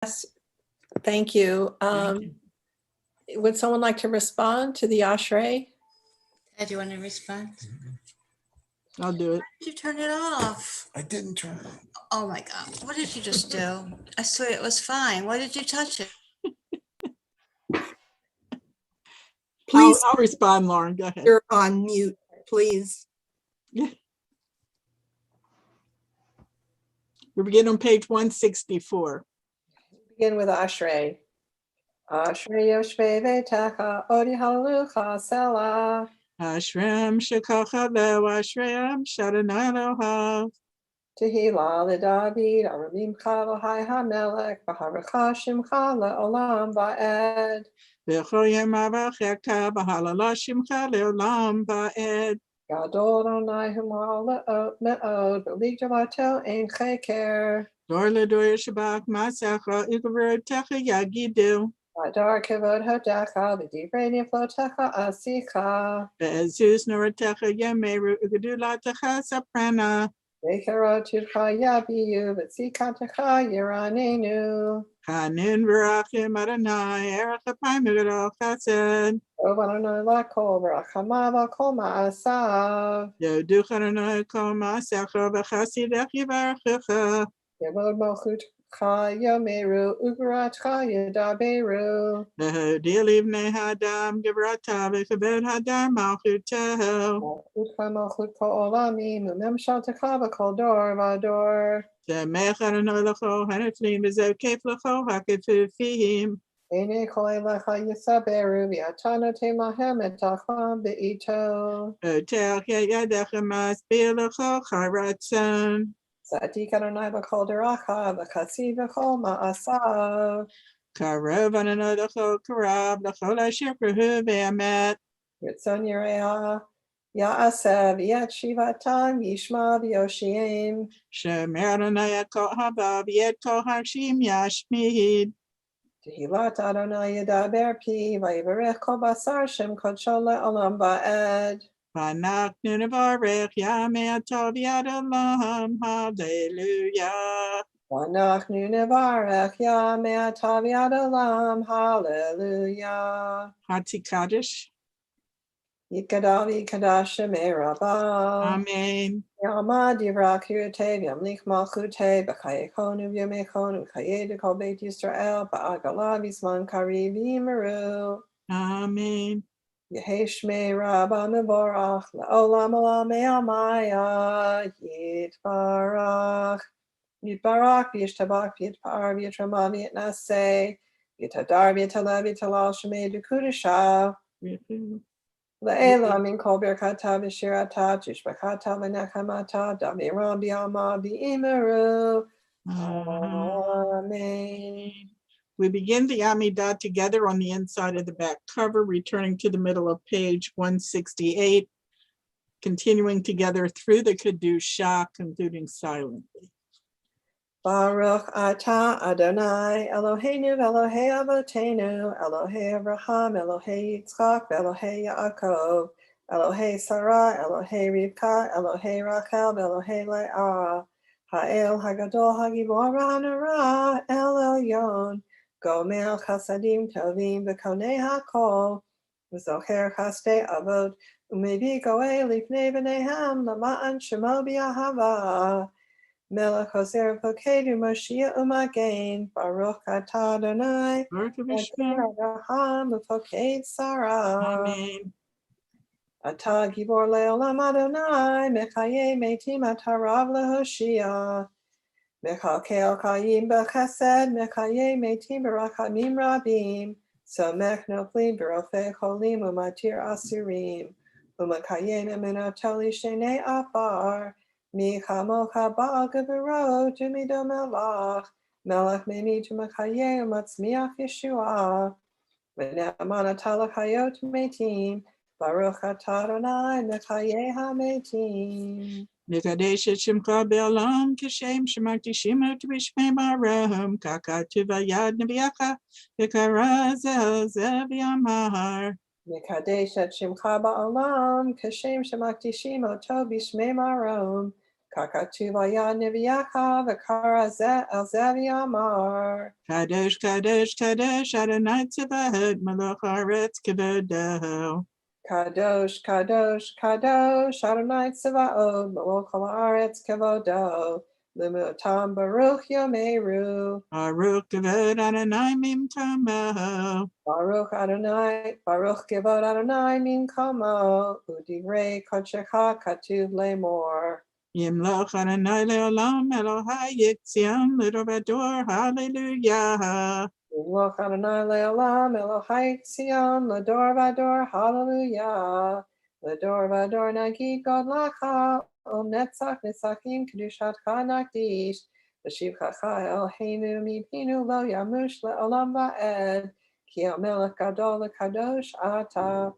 Yes, thank you. Would someone like to respond to the Ashrei? Ted, do you want to respond? I'll do it. Why did you turn it off? I didn't turn it on. Oh my God, what did you just do? I swear it was fine. Why did you touch it? Please, I'll respond, Lauren. Go ahead. you're on mute, please. We begin on page 164. Begin with Ashrei. Ashrei Yoshvei Vetecha Odi Hallelujah Selah. Ashrem Shekacha Lo Ashrem Shadonai Eloha. Tehillah LeDavid Aramimcha Elohai HaMelech B'Haracha Shimcha LeOlam Va'ed. V'chol yom avacheka b'halala shimcha le'olam va'ed. Gadol Adonai Humal Me'od V'lig Javato Ein Cheker. Dor ledor yishabach masecha u'gevurtecha yagidu. Adar Kevod Hodecha V'divrei Niflotecha Asicha. Ve'ezus noratecha yemeru u'gedulatcha saprana. V'cherot Tivcha Yabiyu V'tzikatecha Yiranenu. Chanun v'rachim Adonai erech apayim u'gadol chesed. Ovanonoi Lakol V'rachamav Kol Ma'asav. Yoduch Adonai kol ma'asecha v'chasidech yivarechecha. Yevod Malchutcha Yomeru Ugaratcha Yedaberu. V'hodil livnei hadam gevrata v'kavod hadar malchuteho. Malchutcha Malchut Kol Olamim Umemshaltecha V'Kol Dor V'Ador. Semech Adonai l'chol haneflim v'zokef l'chol hakefufim. Ene Kol Elecha Yisaberu V'Atana Temahem Etacham Be'ito. Otel yadecha masbir l'chol charatzon. Sadik Adonai V'Kol Deracha V'Chasiv V'Kol Ma'asav. Karov Adonai l'chol karav l'chol asher prahu ve'amet. Ritzon Yereah Ya'asev Yet Shivatam Yishma V'Yoshiem. Shomer Adonai et kol havav yet kol harshim yashmid. Tehilat Adonai Yedaber Pi Vayivarech Kol Basar Shem Kodsho Le'olam Va'ed. Vanach nunavarech yamei atov yad olam. Hallelujah. Vanachnu Nevarech Yamei Atav Yad Olam. Hallelujah. Hatzi Kaddish. Yikadav Yikadash Shemei Rabbah. Amen. Yamad Yivrak Yirtev Yamlich Malchute B'chayekonu V'yomechonu V'chayed Kol Beit Yisrael Ba'agala V'zman Kariv Yimeru. Amen. Yehi Shmei Rabbah Mevorach Le'olam Olam Me'amaya Yitbarach. Yitbarach V'yishtabach V'yitpar V'yitrama V'yitnaseh V'yitadar V'yitaleh V'yitalal Shemei D'Kudashah. Le'ela min kol birkata v'shirata tishbachata v'nechamata daviram b'yama v'imeru. Amen. We begin the Amidah together on the inside of the back cover, returning to the middle of page 168, continuing together through the Kedusha, concluding silently. Baruch atah Adonai Eloheinu v'Elohei Avotenu Elohei Abraham Elohei Yitzchak v'Elohei Yaakov Elohei Sarah Elohei Rivka Elohei Rachel v'Elohei Leah Ha'el Hagadol Hagibor Ha'nara El Elyon Gomel Chasadim Tovim v'Konei HaKol v'Zocher Chastei Avot Umevi Goel Lifnei V'neihem Lama'an Shemo B'Yahava Melech Hoser V'Kedu Moshiach U'Magen Baruch Atah Adonai Baruch Eloheinu Abraham V'Foked Sarah. Amen. Atah Gibor Le'olam Adonai Mechaye Metim Atah Rav Lehoshia Mechalkel Chayim B'Chesed Mechaye Metim B'Rachamim Rabim Somech Noflim B'Rofei Cholim U'Matir Asurim U'Makayem Emenu Toli Shenei Afar Mi chamocha ba'al gevurot u'mido melach melech memi tu'machayeh u'matzmiach Yeshua v'ne'aman atah l'chayot metim baruch atah Adonai mechayeh hametim. Nekadesh et Shimcha be'olam kishem shemarti shimot b'shmei barom kakatu v'yad neviacha v'kara zeh v'yamar. Mekadesh et Shimcha ba'olam kashem shemakdishim oto b'shmei marom Kakatu vaya nivyaka vakara alzaviamar. Kadosh, Kadosh, Kadosh, Adonai Tzvaot, Melech Haaretz Kevodo. Kadosh, Kadosh, Kadosh, Adonai Tzvaot, Melech haaretz kevodo, Lumutam Baruch Yomeru. Baruch Kavod Adonai Mim Kamo. Baruch Adonai, Baruch Kevod Adonai Min Kamo, Udivrei Kodshecha Katuv Lemor. Yimloch Adonai Leolam Elohai Yitzion Lidor Hallelujah. Yimloch Adonai Leolam Elohai Tzion, Lador Vador, Hallelujah. Lador Vador Nagid God Lacha, Om Netzach Netzakim Kedushat Nakdish, V'shivchacha Eloheinu Mipinu Lo Yamush Leolam Va'ed, Ki HaMelech Gadol Kadosh Ata,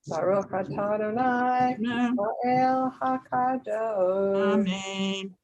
Baruch Atah Adonai, Amen. Ha'el HaKadosh. Amen.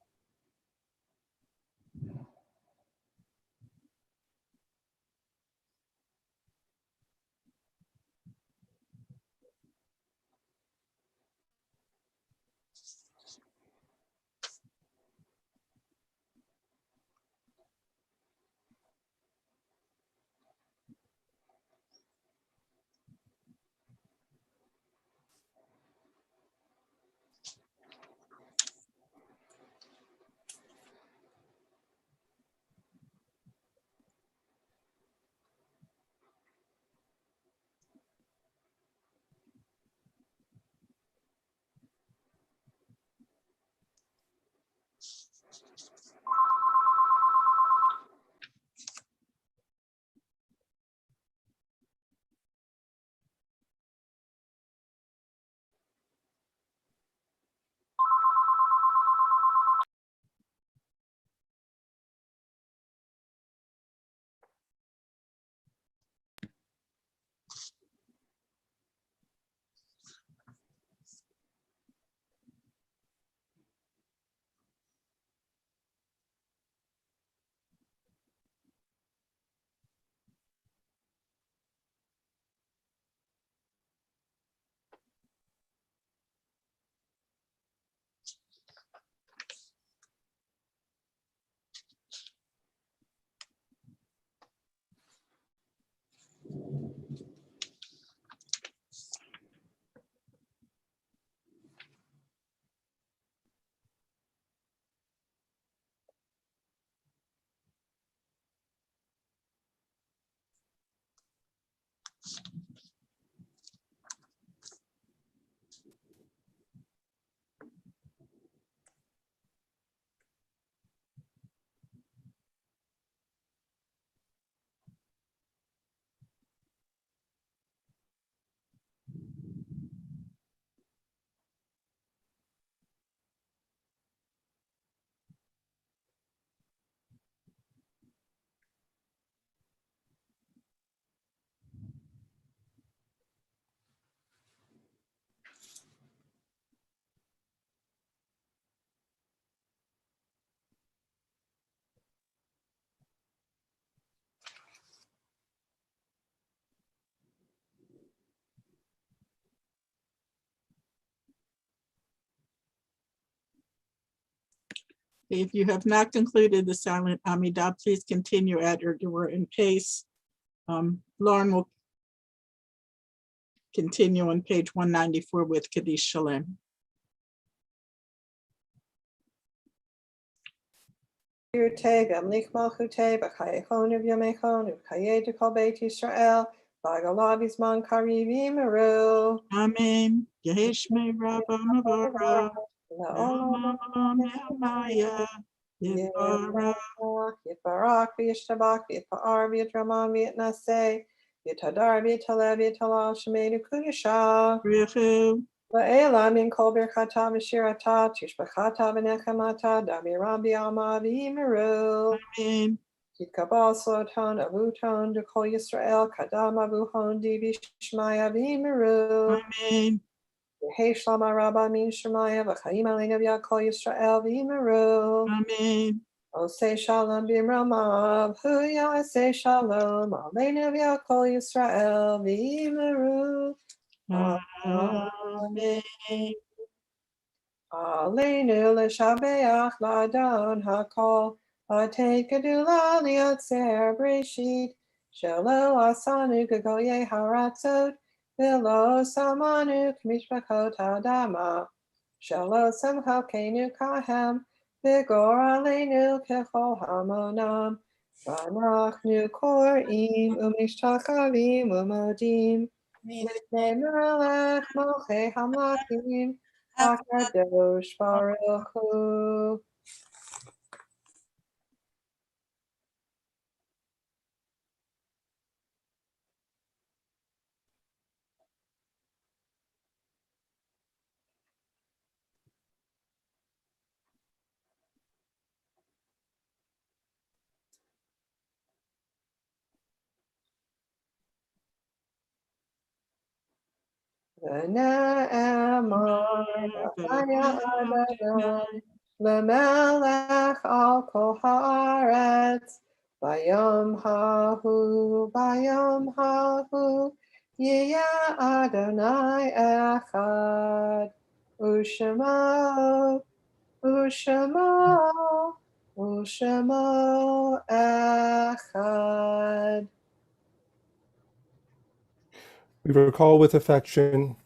If you have not concluded the silent Amidah, please continue at your in pace. Lauren will continue on page 194 with Kaddish Shalem. Yirteh v'amlich malchuteh b'chayechonu v'yomechonu v'chayei dekol Beit Yisrael v'agalav yizman kariv yimeru. Amen. Yeheshme Rabba Mavara. Maya. Yivara. Yitbarak v'yishtabak v'yitpa'ar v'yitraman v'yitnaseh v'yitadar v'yitaleh v'yitalal shemeinu kudusha. Richu. Va'ela min kol birchata v'shirata tishbachata v'nechamata daviram b'yama v'yimeru. Amen. Yikabal sloton avuton de kol Yisrael kadam avuhon divi shmaya v'yimeru. Amen. Hey shlama rabba min shmaya v'chaim aleinu v'yakol Yisrael v'yimeru. Amen. Osei shalom b'mramav, huya osei shalom, aleinu v'yakol Yisrael v'yimeru. Amen. Aleinu l'shabeach l'adon hakol, Ate gedula liotzer breshit, Shelo asanu gegoye haratzot, Velo samanu k'mishpachot adama, Shelo semchalkenu kahem, Vigor aleinu kechol hamonam, Vanachnu korim umishtakavim umodim, Lifnei melech malchei hamlachim, HaKadosh Baruch Hu. V'ne'emar v'chaya Adonai L'melech al kol haaretz Bayom hahu Yiyeh Adonai echad U'shemo echad. We recall with affection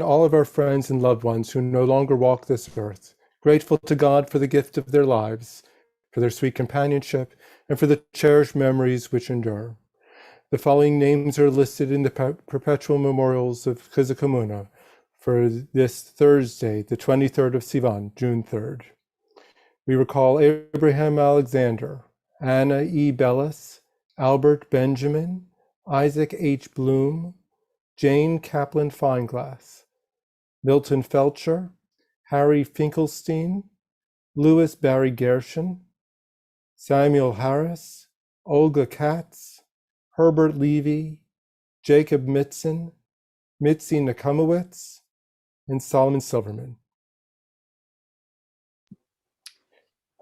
all of our friends and loved ones who no longer walk this earth, grateful to God for the gift of their lives, for their sweet companionship, and for the cherished memories which endure. The following names are listed in the perpetual memorials of Chizuk Amuno for this Thursday, the 23rd of Sivan, June 3rd. We recall Abraham Alexander, Anna E. Bellis, Albert Benjamin, Isaac H. Bloom, Jane Kaplan Fineglass, Milton Felcher, Harry Finkelstein, Louis Barry Gershon, Samuel Harris, Olga Katz, Herbert Levy, Jacob Mitzen, Mitzi Nakamowitz, and Solomon Silverman.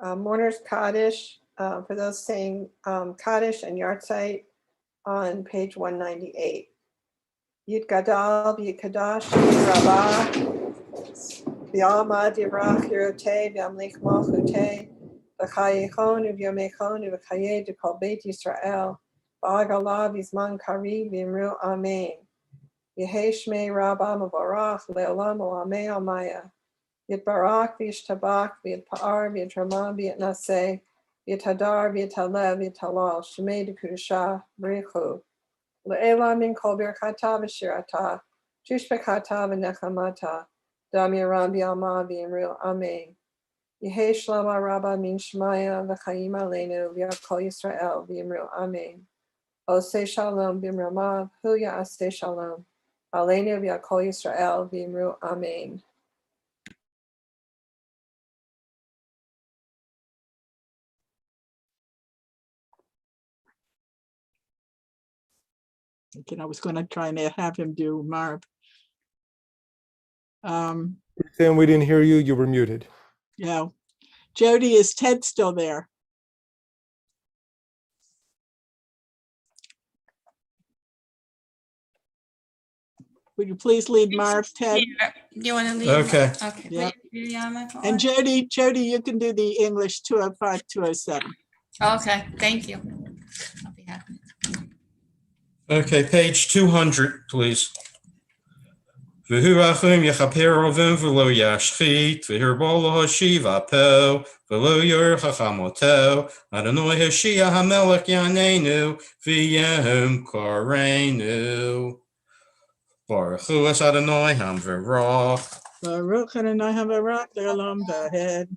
Mourner's Kaddish, for those saying Kaddish and Yartzeit on page 198. Yid Gadal, Yid Kadash, Rabbah, V'alma Divrach Yerotei, V'amlik Malchutei, V'chayichon, V'yomechon, V'chayei Dekol Beit Yisrael, V'agalav Yizman Kari, V'imru Amen. Yehei Shmei Rabbah Mavarach, Le'olam Olamei Amaya. Yitbarak, V'yishtabak, V'yitpa'ar, V'yitramah, V'yitnaseh, V'yithadar, V'yitalev, V'yitalal, Shemei Dekudashah, B'richu. Le'ela min kol birchata v'shirata, tushbekata v'nechamata, dam yaram b'yalma v'yimru amen. Yehei shlama rabba min shmaya v'chayim aleinu v'yakol Yisrael v'yimru amen. Oseh shalom b'mramav, hu ya'aseh shalom, aleinu v'yakol Yisrael v'yimru amen. I was going to try and have him do Marv. Sam, we didn't hear you. You were muted. Yeah. Jody, is Ted still there? Would you please lead Marv, Ted? Do you want to leave? Okay. Okay. Yeah. Yeah. And Jody, you can do the English 205, 207. Okay, thank you. I'll be happy. Okay, page 200, please. V'hu rachum yechaper ovim v'lo yashchit, v'hirbol lo hashiva po, v'lo yor chachamoto, Adonai Hoshea hamelech yaneinu, v'yem koreinu. Baruch hu es Adonai hamverach. Baruch Adonai havarach le'olam v'ed.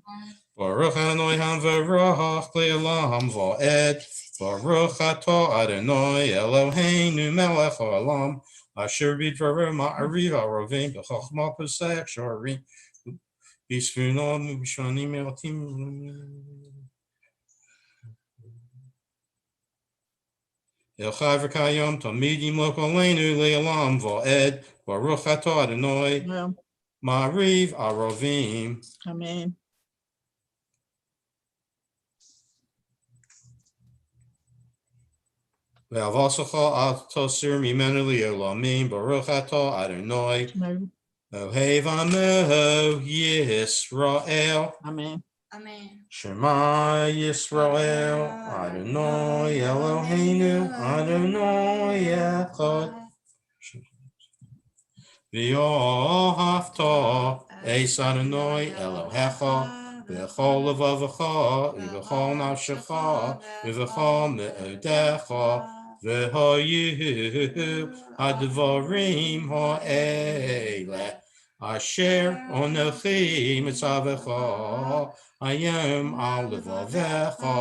Baruch Adonai hamverach le'olam v'ed. Baruch atah Adonai Eloheinu melech haolam. Asher b'dvarim ma'ariv arovim b'chachma pesach shorim b'sfunon u'b'shanim me'atim. Elchai v'kayom tamidim lo koleinu le'olam v'ed. Baruch atah Adonai Well, ma'ariv arovim. amen. Ve'avasacha al tosir mimenu li'olamim, Baruch atah Adonai, Ohev Amo Yisrael. Amen. Amen. Shema Yisrael, Adonai Eloheinu, Adonai Echad. V'yohavta es Adonai Elohecha, v'chol levavecha, v'chol nafshecha, v'chol me'odecha, v'hayu hadvarim ha'ele, asher onochi mitzavecha, hayom al levavecha,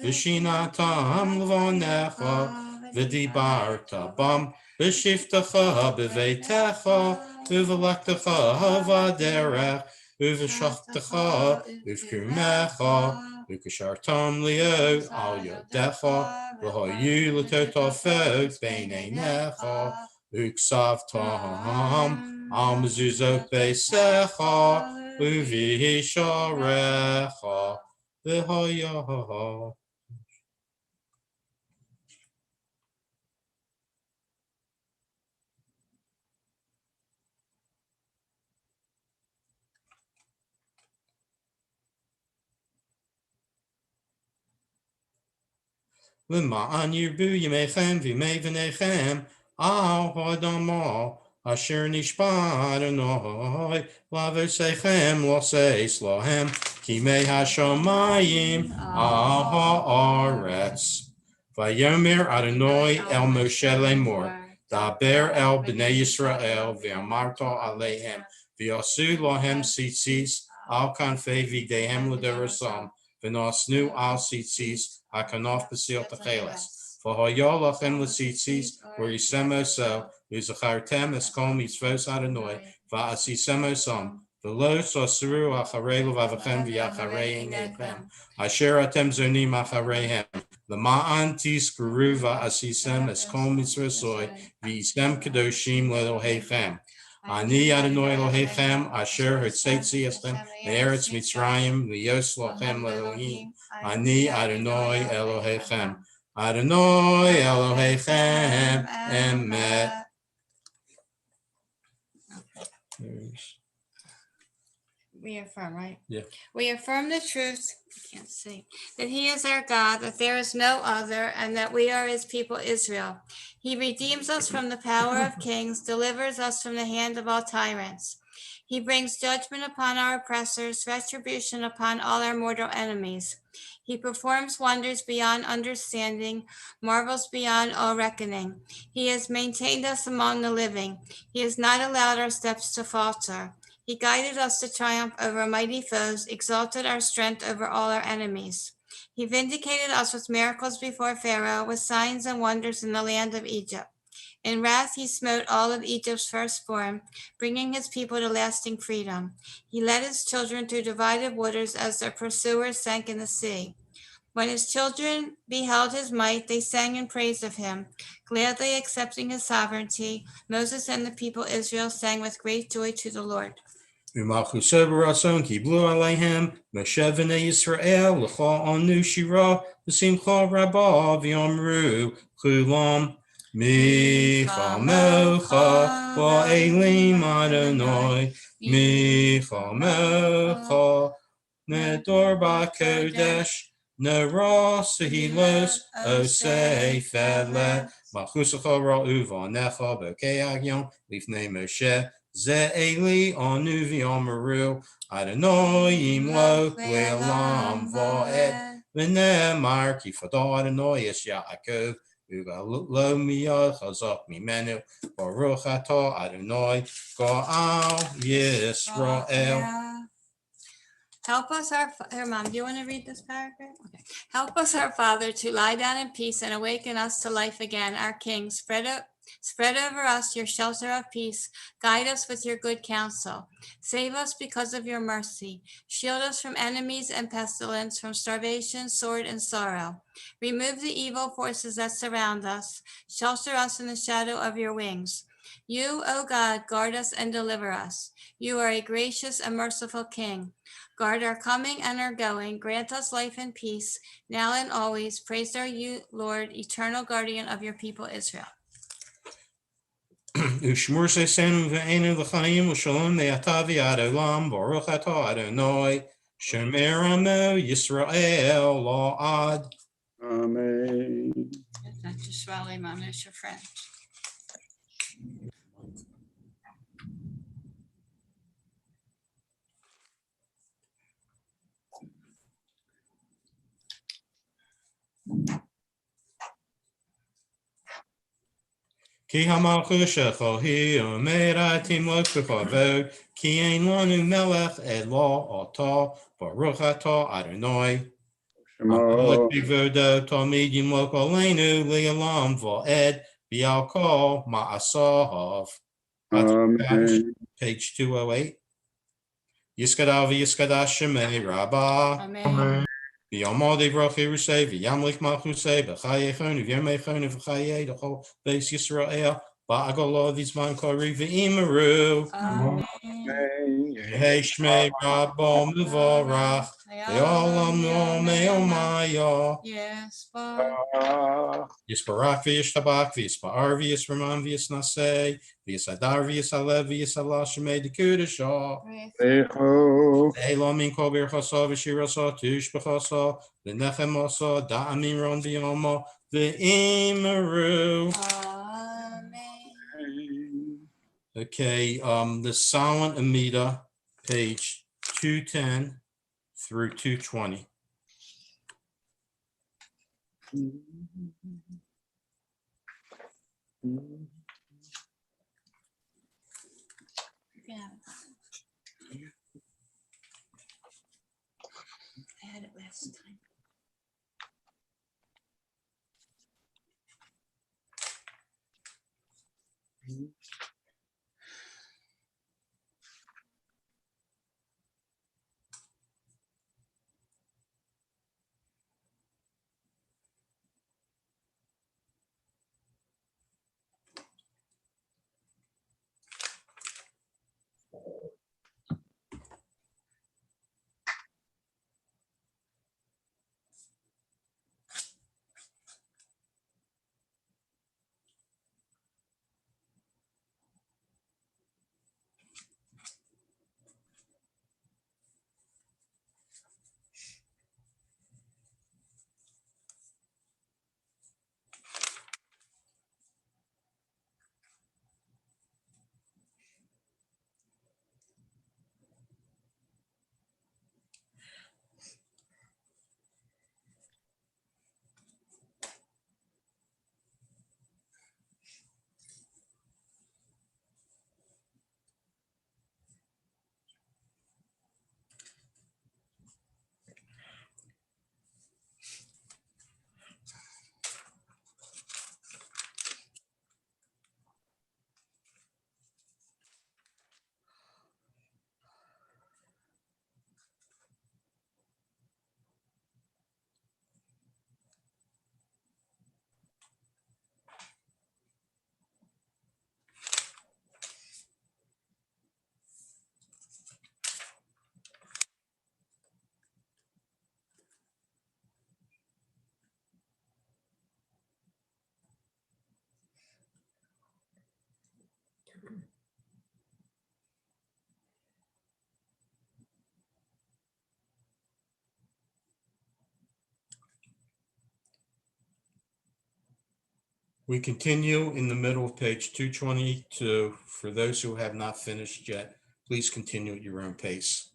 v'shinatam levanecha, v'dibarta bam, B'shiftecha b'veitecha, u'v'lektecha ha'vaderech, u'v'shachtecha u'v'krumecha, u'kashartam li'o al yodecha, v'hayu l'totafot b'neinecha, u'ksavtam al mezuzot beisecha, u'v'hisharecha, v'hayah. L'ma'an yirbu yimechem v'imei v'nechem al ha'adamah asher nishpa Adonai l'avosechem l'oseis lahem kimei hashamayim al ha'aretz. Vayomer Adonai el Moshe lemor daber el b'nei Yisrael v'amarta alehem v'yasu lahem tzitzis al kanfei v'dehem l'derasam v'nosnu al tzitzis Hakanof Basil Techeles. For Hoyolachem Lasitzis, where Yisemo so, Uzachartem Eskom Yitzvos Adonai, Va'asisemo Som, Velo Sosru Acharelu Vavachem Viacharei Nechem, Asher Atem Zonim Achareihem, Lama'an Tis Guru Va'asisem Eskom Yitzvosoi, V'isem Kedoshim Lelohechem. Ani Adonai Elohechem, Asher Hotzetzi Estem, Me'eretz Mitzrayim, Lios Lochem Lelohim, Ani Adonai Elohechem. Adonai Elohechem Emet. We affirm, right? Yeah. We affirm the truth, I can't see, that he is our God, that there is no other, and that we are his people Israel. He redeems us from the power of kings, delivers us from the hand of all tyrants. He brings judgment upon our oppressors, retribution upon all our mortal enemies. He performs wonders beyond understanding, marvels beyond all reckoning. He has maintained us among the living. He has not allowed our steps to falter. He guided us to triumph over mighty foes, exalted our strength over all our enemies. He vindicated us with miracles before Pharaoh, with signs and wonders in the land of Egypt. In wrath, he smote all of Egypt's firstborn, bringing his people to lasting freedom. He led his children through divided waters as their pursuers sank in the sea. When his children beheld his might, they sang in praise of him. Gladly accepting his sovereignty, Moses and the people Israel sang with great joy to the Lord. U'malchuso b'ratzon kiblu aleihem, Moshe v'nei Yisrael l'cha anu shira, v'simcha rabbah v'yomru chulam. Micha mocha va'elim Adonai, Micha mocha nedor ba'kodesh, Nora sehilos osei fele, Malchusacha ra'u v'anecha b'kei agyon, lifnei Moshe, Ze Eli anu v'yomeru, Adonai yimlo le'olam va'ed, v'nemar ki fado Adonai es Yaakov, Ugalo miyad chazak mimenu, Baruch atah Adonai Ga'al Yisrael. Help us, here, Mom, do you want to read this paragraph? Okay. Help us, our Father, to lie down in peace and awaken us to life again, our King. Spread over us your shelter of peace. Guide us with your good counsel. Save us because of your mercy. Shield us from enemies and pestilence, from starvation, sword, and sorrow. Remove the evil forces that surround us. Shelter us in the shadow of your wings. You, O God, guard us and deliver us. You are a gracious and merciful King. Guard our coming and our going. Grant us life and peace, now and always. Praised are you, Lord, eternal guardian of your people Israel. Ushmur seisenu ve'enu l'chaim u'shalom me'ata v'ad olam baruch atah Adonai shomer amo Yisrael la'ad. Amen. Dr. Swally, Manush, your friend. Ki hamalchus shecho hi u'meira timlok b'chavod ki ein lanu melech elo atah baruch atah Adonai. Amalek Shema. b'vodo tamid yimlok aleinu li'olam va'ed b'al kol ma'asahav. Amen. Page 208. Yiskadav Yiskadash Shemei Rabbah. Amen. V'yamadi v'rachi rusei v'yamlik malchusei v'chayechon v'yemechon v'chayei the whole base Yisrael ba'agolo v'zman kori v'imeru. Amen. Hey Shmei Rabbo Muvarach V'olam No'mei Omaya. Yes, Lord. Yisparak v'yishtabak v'yispar v'yisraman v'yisnasei v'yisadar v'yisalev v'yisala Shemei Dekudashah. Lecho. Elam min kol birchasa v'shirasa tush b'chasa v'nechemasa da'amin ron v'yoma v'imeru. Amen. Okay, the Silent Amida, page 210 through 220. Yeah. I had it last time. We continue in the middle of page 222. For those who have not finished yet, please continue at your own pace.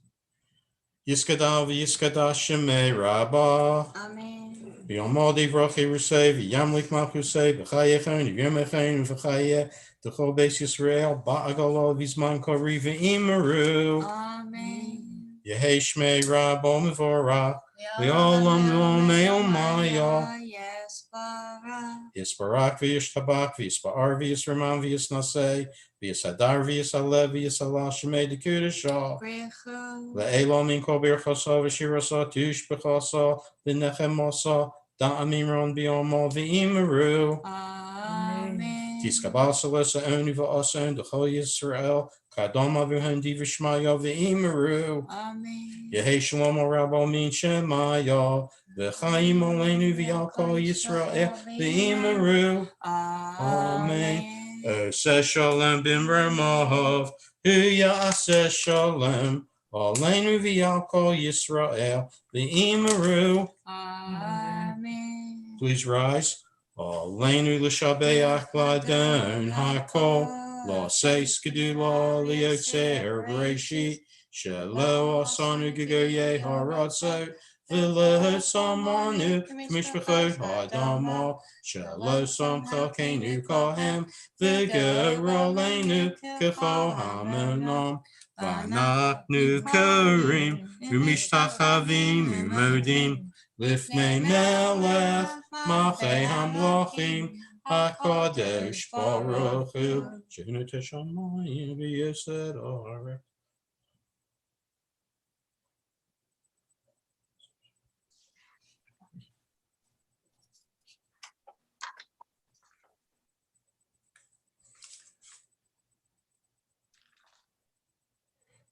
Yiskadav Yiskadash Shemei Rabbah. Amen. V'yamadi v'rachi rusei v'yamlik malchusei v'chayechon v'yemechon v'chayeh t'chol beis Yisrael ba'agalo v'zman kori v'imeru. Amen. Yehei Shmei Rabbo Mevorach V'olam No'mei Omaya. Yes, Bara. Yisbarak v'yishtabak v'yispar v'yisraman v'yisnasei v'yisadar v'yisalev v'yisala Shemei Dekudashah. Brechu. Ve'elam min kol birchasa v'shirasa tush b'chasa v'nechemasa da'amin ron b'yoma v'imeru. Amen. Kiskabasalas Oniva Asan, the Holy Israel, Kadama Vuhandi Vishmaya Vimaru, Amen. Yehe Shalom Rabba Min Shemaya, V'chaim Aleinu V'yalko Yisrael V'imaru. Amen. Ose Shalom bin Ramov, Huya Ase Shalom, Aleinu V'yalko Yisrael V'imaru. Amen. Please rise. Aleinu L'Shabeach Ladon HaKol, La Seis Gedula Liotzer Bereshit, Shelo Asanu Gigoye Haratzot, V'lo Samanu Mishpachot Ha'adama, Shelo Sam Chalkeinu Kohem, V'Gerolenu Kechol Hamonam, V'anachnu Korim, U'mishtachavim U'modim, Lifnei Melech Malchei Hamlochim HaKadosh Baruch Hu Shenu Teshamayim V'Yesed Arech.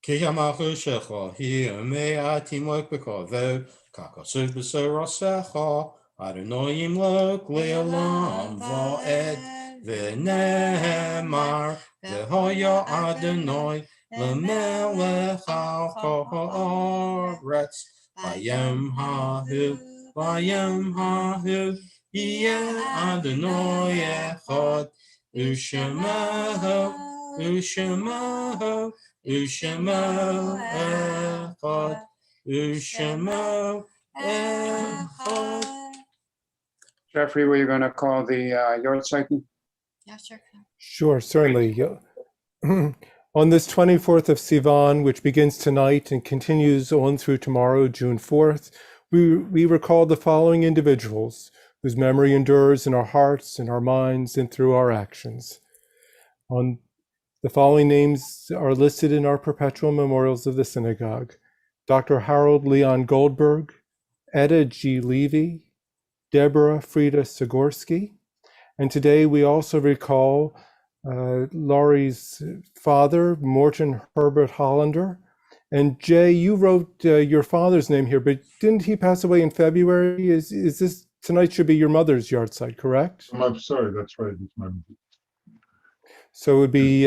Ki Hamachu Shecha Hi Omei Atimok B'Kavod Kakasuk B'Sorosecha Adonai Yimlok Le'olam Va'ed V'Nehemar V'Hoya Adonai L'Melech Al Kol Ha'aretz V'Yom Hahu Yeh Adonai Echad U'Shemahu U'Shemo Echad, U'Shemo Echad. Jeffrey, were you going to call the Yortzeichen? Yeah, sure. Sure, certainly. On this 24th of Sivan, which begins tonight and continues on through tomorrow, June 4th, we recall the following individuals whose memory endures in our hearts, in our minds, and through our actions. On the following names are listed in our perpetual memorials of the synagogue: Dr. Harold Leon Goldberg, Etta G. Levy, Deborah Frida Sigorsky. And today we also recall Laurie's father, Morton Herbert Hollander. And Jay, you wrote your father's name here, but didn't he pass away in February? Is this, tonight should be your mother's yahrzeit, correct? I'm sorry, that's right. It's my So it would be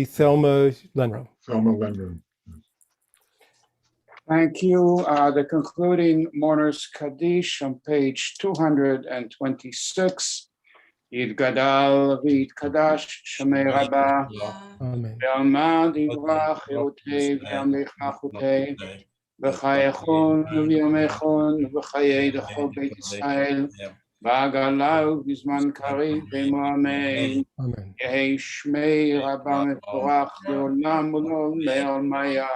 Thelma Lenro. Thelma Lenron. Thank you. The concluding Mourner's Kaddish on page 226. Yitgadal v'yitkadash Shemei Rabbah Amen. Ve'alma divrach Yerutei ve'amlecha chutei v'chayechon v'yomechon v'chayei d'chol Beit Yisrael v'agala v'zman karib v'emo amen. Amen. Yehi Shmei Rabbah mevorach le'olam ולעולמי עלמיה.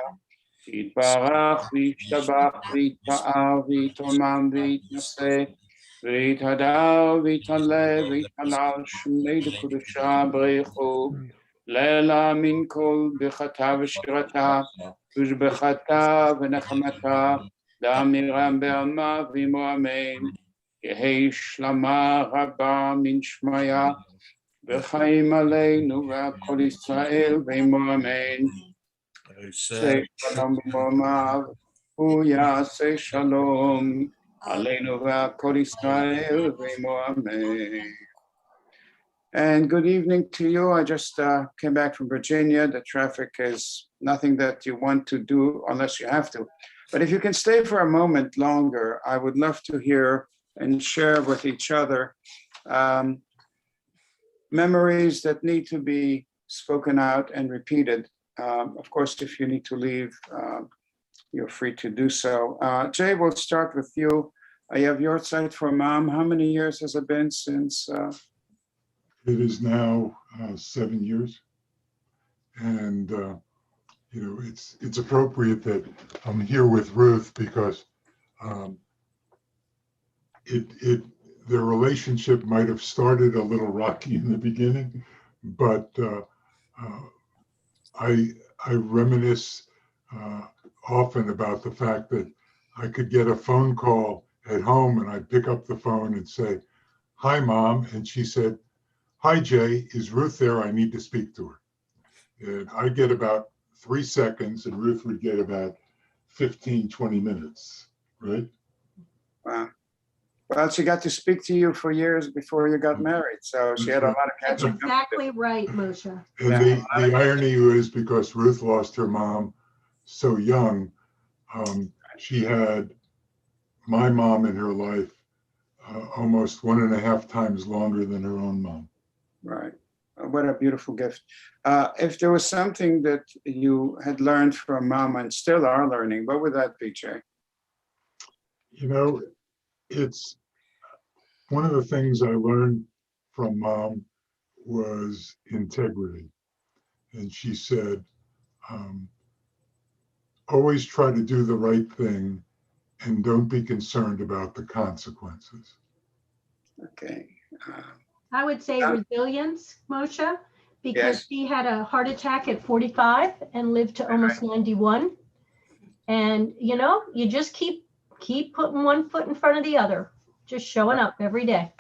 יתברך וישתבח ויתפאר ויתרומם ויתנשא ויתהדר ויתעלה ויתעלל שמי דקדושה בריחו לילה מן כל ברכתה ושירתה ושבחתה ונחמתה לאמירם בעלמה ועמו אמן. יהי שלמה רבה מן שמיה וחיים עלינו ועל כל ישראל ועמו אמן. Say shalom b'momav, hu yaseh shalom, aleinu v'akol Yisrael v'imo amen. And good evening to you. I just came back from Virginia. The traffic is nothing that you want to do unless you have to. But if you can stay for a moment longer, I would love to hear and share with each other memories that need to be spoken out and repeated. Of course, if you need to leave, you're free to do so. Jay, we'll start with you. You have yahrzeit for Mom. How many years has it been since? It is now 7 years. And, you know, it's appropriate that I'm here with Ruth because the relationship might have started a little rocky in the beginning, but I reminisce often about the fact that I could get a phone call at home and I'd pick up the phone and say, "Hi, Mom." And she said, hi, Jay, is Ruth there? I need to speak to her. And I'd get about 3 seconds and Ruth would get about 15, 20 minutes, right? Wow. Well, she got to speak to you for years before you got married, so she had a lot of That's catching up to do. exactly right, Moshe. And the irony is because Ruth lost her mom so young, she had my mom in her life almost 1.5 times longer than her own mom. Right. What a beautiful gift. If there was something that you had learned from mom and still are learning, what would that be, Jay? You know, it's one of the things I learned from mom was integrity. And she said, always try to do the right thing and don't be concerned about the consequences. Okay. I would say resilience, Moshe, because Yes. she had a heart attack at 45 and lived to almost 91. And, you know, you just keep putting one foot in front of the other, just showing up every day.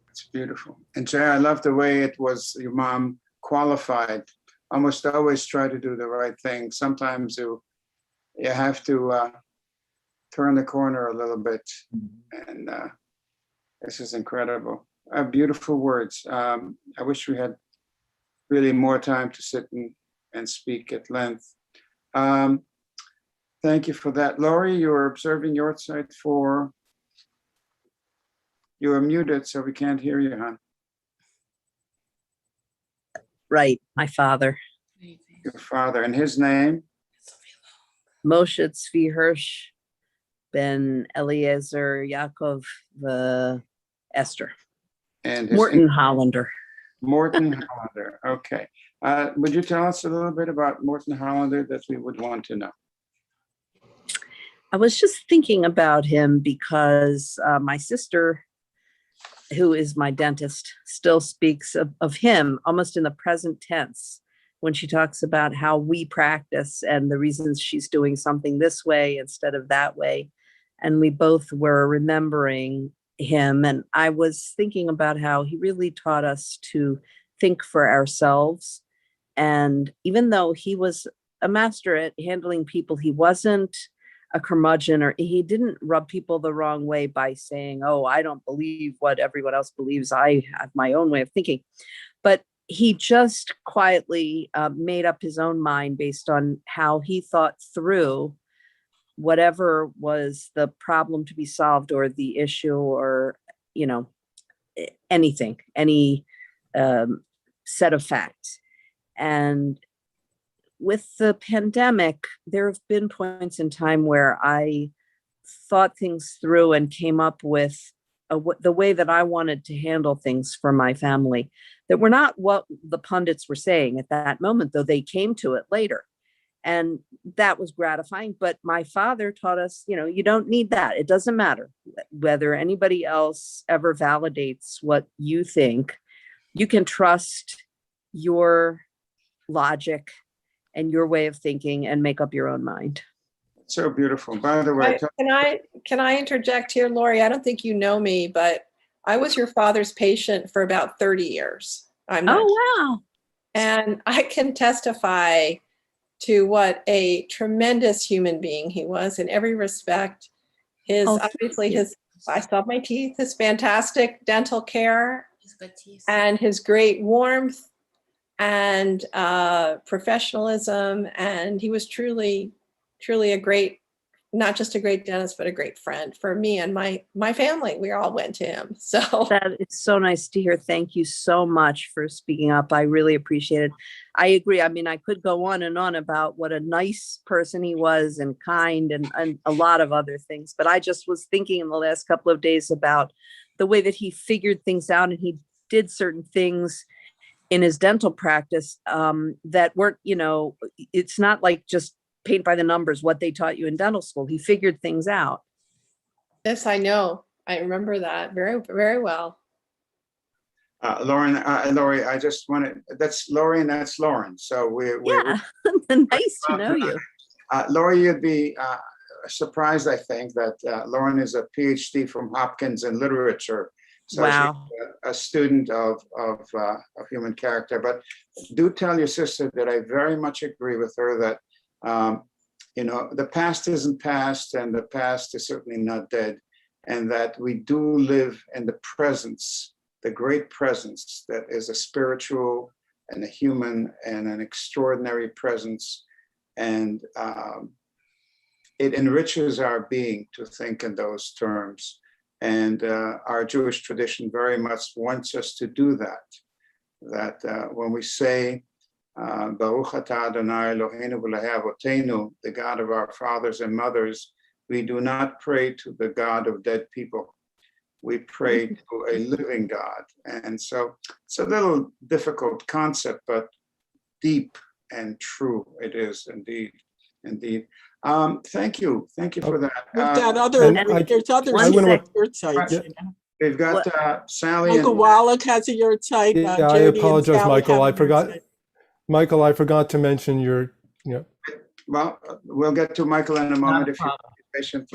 It's beautiful. And Jay, I love the way it was your mom qualified. Almost always try to do the right thing. Sometimes you have to turn the corner a little bit. And this is incredible. Beautiful words. I wish we had really more time to sit and speak at length. Thank you for that. Laurie, you're observing your side for, you are muted, so we can't hear you, hon. Right, my father. Your father, and his name? Moshe Tzvi Hirsch ben Eliezer Yaakov Esther. And his Morton Hollander. Morton Hollander. Okay. Would you tell us a little bit about Morton Hollander that we would want to know? I was just thinking about him because my sister, who is my dentist, still speaks of him almost in the present tense when she talks about how we practice and the reasons she's doing something this way instead of that way. And we both were remembering him. And I was thinking about how he really taught us to think for ourselves. And even though he was a master at handling people, he wasn't a curmudgeon, or he didn't rub people the wrong way by saying, oh, I don't believe what everyone else believes. I have my own way of thinking. But he just quietly made up his own mind based on how he thought through whatever was the problem to be solved or the issue or, you know, anything, any set of facts. And with the pandemic, there have been points in time where I thought things through and came up with the way that I wanted to handle things for my family that were not what the pundits were saying at that moment, though they came to it later. And that was gratifying. But my father taught us, you know, you don't need that. It doesn't matter whether anybody else ever validates what you think. You can trust your logic and your way of thinking and make up your own mind. So beautiful. By the way, Can I interject here, Lori? I don't think you know me, but I was your father's patient for about 30 years. Wow. And I can testify to what a tremendous human being he was in every respect. I saw my teeth, his fantastic dental care, and his great warmth and professionalism. And he was truly a great, not just a great dentist, but a great friend for me and my family. We all went to him. So that is so nice to hear. Thank you so much for speaking up. I really appreciate it. I agree. I mean, I could go on and on about what a nice person he was and kind and a lot of other things, but I just was thinking in the last couple of days about the way that he figured things out, and he did certain things in his dental practice that weren't, you know, it's not like just paint by the numbers, what they taught you in dental school. He figured things out. yes, I know. I remember that very, very well. Lauren, Lori, I just wanted, that's Lori and that's Lauren. So we're nice to know you. Lori, you'd be surprised, I think, that Lauren is a PhD from Hopkins in literature. So Wow. she's a student of human character. But do tell your sister that I very much agree with her that, the past isn't past, and the past is certainly not dead, and that we do live in the presence, the great presence that is a spiritual and a human and an extraordinary presence. And it enriches our being to think in those terms. And our Jewish tradition very much wants us to do that. That when we say, Baruch atah Adonai Eloheinu v'Elohei Avotenu, the God of our fathers and mothers, we do not pray to the God of dead people. We pray to a living God. And so it's a little difficult concept, but deep and true it is indeed. Indeed. Thank you for that. We've got other, and there's others One who sec. have your site. Yeah. We've got Sally Uncle and Wallach has a yurt site. Yeah, I Jody and apologize, Sally Michael. have a I yurt forgot. site. Michael, I forgot to mention your. well, we'll get to Michael in a moment if you're patient.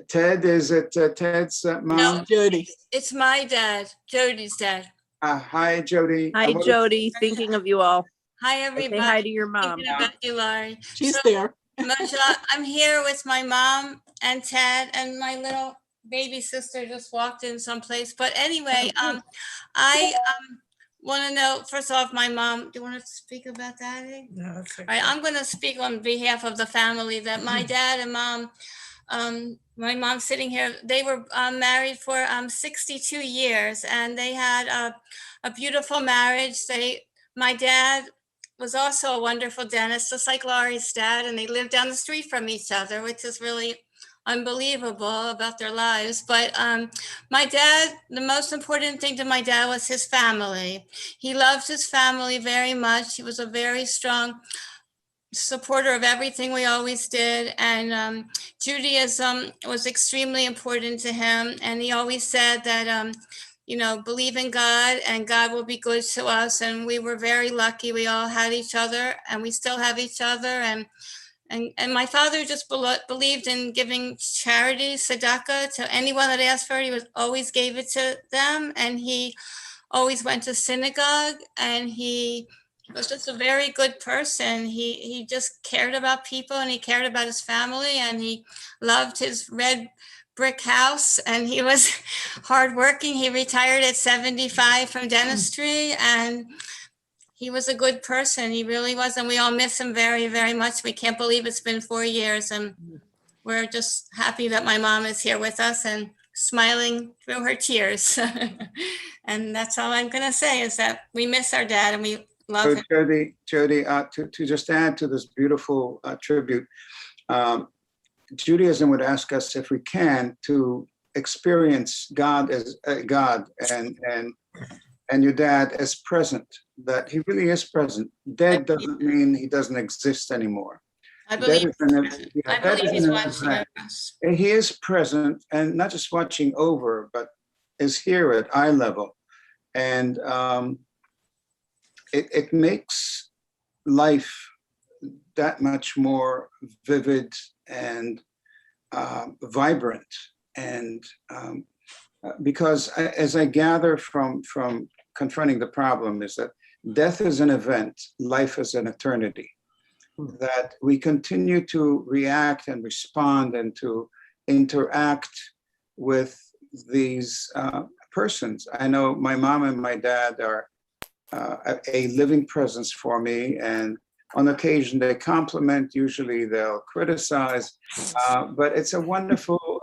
Ted, is it Ted's mom? No. Jody. It's my dad, Jody's dad. Hi, Jody. Hi, Jody. Thinking of you all. Hi, Say everybody. hi to your mom. Thinking about you, Laurie. She's So, there. Masha, I'm here with my mom and Ted, and my little baby sister just walked in someplace. But anyway, I want to know, first off, my mom, do you want to speak about that? No, that's All right, I'm going to speak on behalf of the family that my dad and mom, my mom's sitting here, they were married for 62 years, and they had a beautiful marriage. My dad was also a wonderful dentist, just like Laurie's dad, and they lived down the street from each other, which is really unbelievable about their lives. But my dad, the most important thing to my dad was his family. He loved his family very much. He was a very strong supporter of everything we always did. And Judaism was extremely important to him. And he always said that, believe in God and God will be good to us. And we were very lucky. We all had each other and we still have each other. And my father just believed in giving charity, tzedakah, to anyone that asked for it. He always gave it to them. And he always went to synagogue, and he was just a very good person. He just cared about people, and he cared about his family, and he loved his red brick house, and he was hardworking. He retired at 75 from dentistry, and he was a good person. He really was, and we all miss him very, very much. We can't believe it's been 4 years, and we're just happy that my mom is here with us and smiling through her tears. And that's all I'm going to say, is that we miss our dad and we love him. Jody, to just add to this beautiful tribute, Judaism would ask us, if we can, to experience God as God and your dad as present, that he really is present. Dead doesn't mean he doesn't exist anymore. I believe, he's an watching event. us. And he is present, and not just watching over, but is here at eye level. And it makes life that much more vivid and vibrant. And because as I gather from confronting the problem, is that death is an event, life is an eternity. That we continue to react and respond and to interact with these persons. I know my mom and my dad are a living presence for me, and on occasion they compliment, usually they'll criticize, but it's a wonderful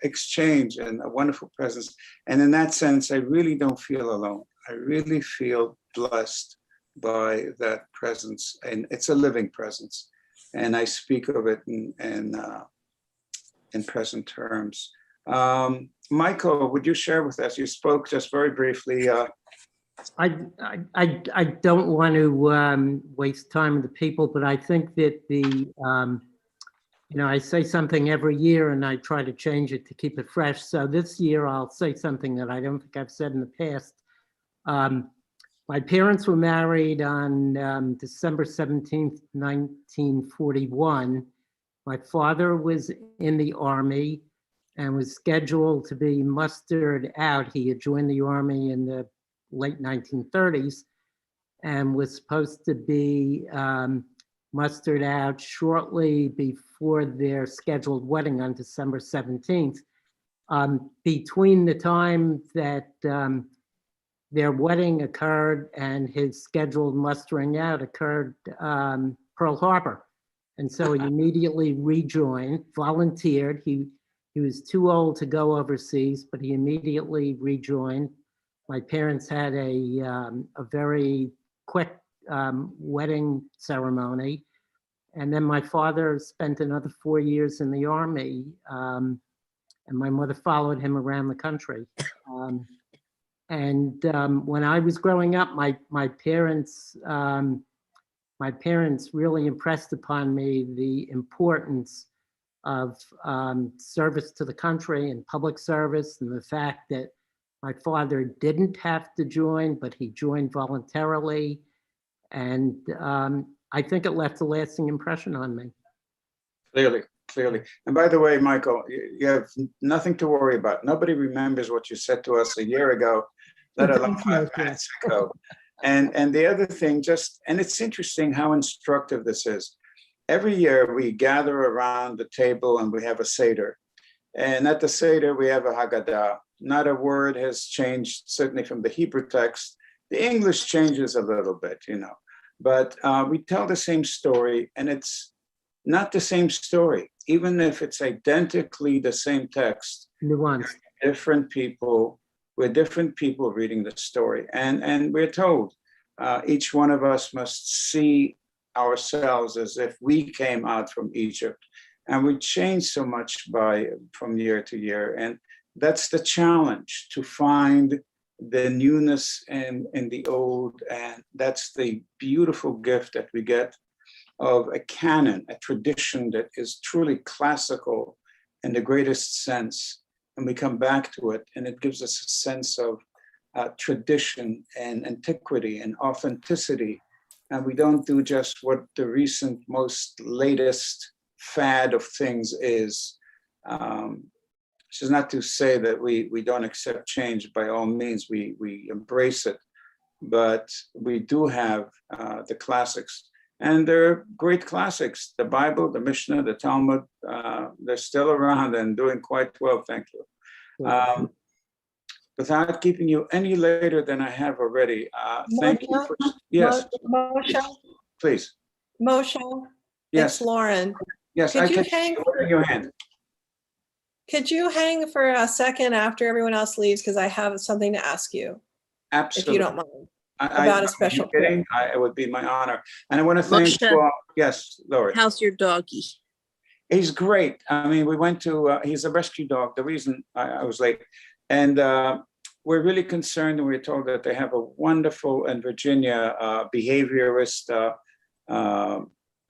exchange and a wonderful presence. And in that sense, I really don't feel alone. I really feel blessed by that presence, and it's a living presence, and I speak of it in present terms. Michael, would you share with us? You spoke just very briefly. I don't want to waste time with the people, but I think that I say something every year and I try to change it to keep it fresh. So this year I'll say something that I don't think I've said in the past. My parents were married on December 17th, 1941. My father was in the Army, and was scheduled to be mustered out. He had joined the Army in the late 1930s and was supposed to be mustered out shortly before their scheduled wedding on December 17th. Between the time that their wedding occurred and his scheduled mustering out occurred Pearl Harbor. And so he immediately rejoined, volunteered. He was too old to go overseas, but he immediately rejoined. My parents had a very quick wedding ceremony. And then my father spent another 4 years in the Army, and my mother followed him around the country. When I was growing up, my parents really impressed upon me the importance of service to the country and public service, and the fact that my father didn't have to join, but he joined voluntarily. And I think it left a lasting impression on me. Clearly. And by the way, Michael, you have nothing to worry about. Nobody remembers what you said to us a year ago, let alone 5 minutes ago. And the other thing, and it's interesting how instructive this is. Every year we gather around the table and we have a Seder. And at the Seder, we have a Haggadah. Not a word has changed, certainly from the Hebrew text. The English changes a little bit, but we tell the same story, and it's not the same story. Even if it's identically the same text, Nuanced. Different people, we're different people reading the story. And we're told each one of us must see ourselves as if we came out from Egypt. And we change so much from year to year. And that's the challenge, to find the newness in the old. And that's the beautiful gift that we get of a canon, a tradition that is truly classical in the greatest sense. And we come back to it, and it gives us a sense of tradition and antiquity and authenticity. And we don't do just what the recent, most latest fad of things is. Which is not to say that we don't accept change. By all means, we embrace it. But we do have the classics. And they're great classics. The Bible, the Mishnah, the Talmud, they're still around and doing quite well, thank you. Without keeping you any later than I have already, thank you for, yes. Moshe, Please. Moshe, Yes. it's Lauren. Yes, Could I you can hang see your hand. Could you hang for a second after everyone else leaves? Because I have something to ask you, Absolutely. if you don't mind. About a special kidding? It would be my honor. And I want to thank Moshe, you all. Yes, Lori. How's your doggy? He's great. I mean, we went to, he's a rescue dog, the reason I was late. And we're really concerned, and we were told that they have a wonderful in Virginia behaviorist.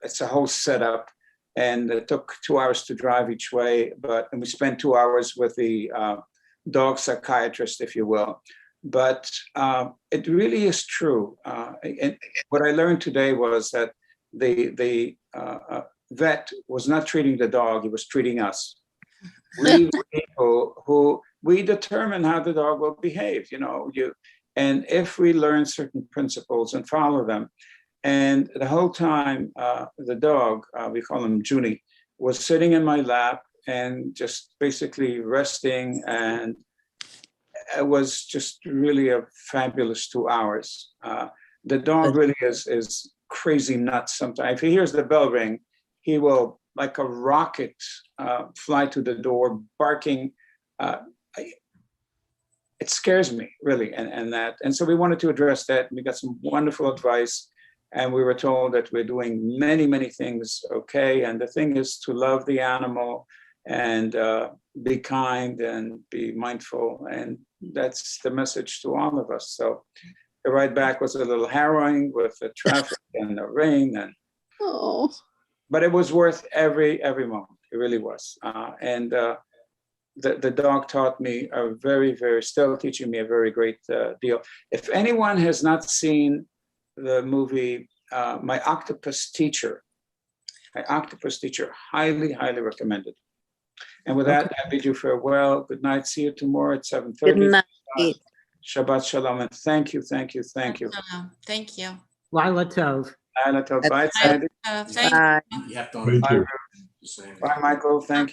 It's a whole setup. And it took 2 hours to drive each way, and we spent 2 hours with the dog psychiatrist, if you will. But it really is true. And what I learned today was that the vet was not treating the dog, he was treating us. We people who, we determine how the dog will behave, and if we learn certain principles and follow them. And the whole time, the dog, we call him Junie, was sitting in my lap and just basically resting. And it was just really a fabulous 2 hours. The dog really is crazy nuts sometimes. If he hears the bell ring, he will, like a rocket, fly to the door, barking. It scares me, really, and so we wanted to address that. We got some wonderful advice. And we were told that we're doing many, many things okay. And the thing is to love the animal and be kind and be mindful. And that's the message to all of us. So the ride back was a little harrowing with the traffic and the rain. But it was worth every moment. It really was. The dog taught me still teaching me a very great deal. If anyone has not seen the movie, My Octopus Teacher, highly recommended. And with that, I bid you farewell. Good night. See you tomorrow at 7:30. Good night. Shabbat shalom, and thank you, thank you, thank you. Thank you. Lila Tov. Laila Tov. Bye, Sandy. Thank Bye. You have to Thank you. Same. Bye, Michael. Thank you.